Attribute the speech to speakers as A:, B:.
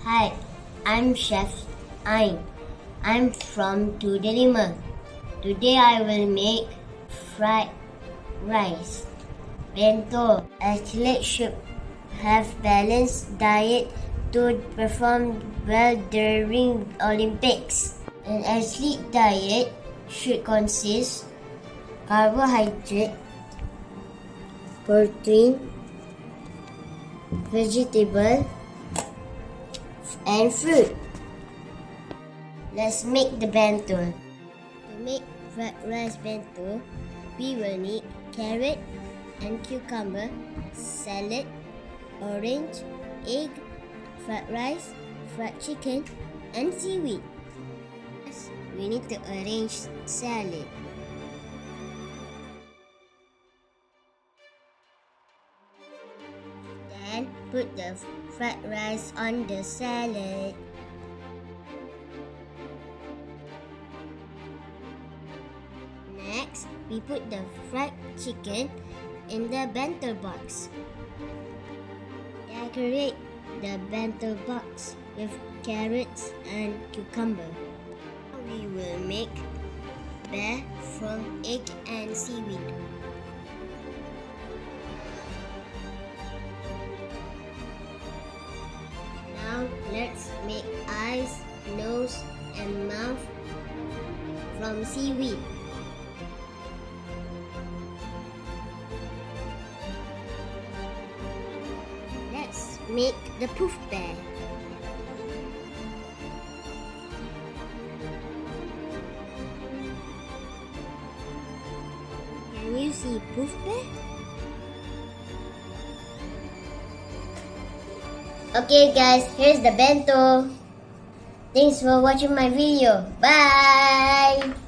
A: Hi, I'm Chef Ain. I'm from Tudelima. Today I will make fried rice. Bento. Athletes should have balanced diet to perform well during Olympics. An athlete diet should consist carbohydrate, protein, vegetable, and fruit. Let's make the bento. To make fried rice bento, we will need carrot and cucumber, salad, orange, egg, fried rice, fried chicken, and seaweed. First, we need to arrange salad. Then put the fried rice on the salad. Next, we put the fried chicken in the bento box. Decorate the bento box with carrots and cucumber. We will make bear from egg and seaweed. Now let's make eyes, nose, and mouth from seaweed. Let's make the poof bear. Can you see poof bear? Okay guys, here's the bento. Thanks for watching my video. Bye!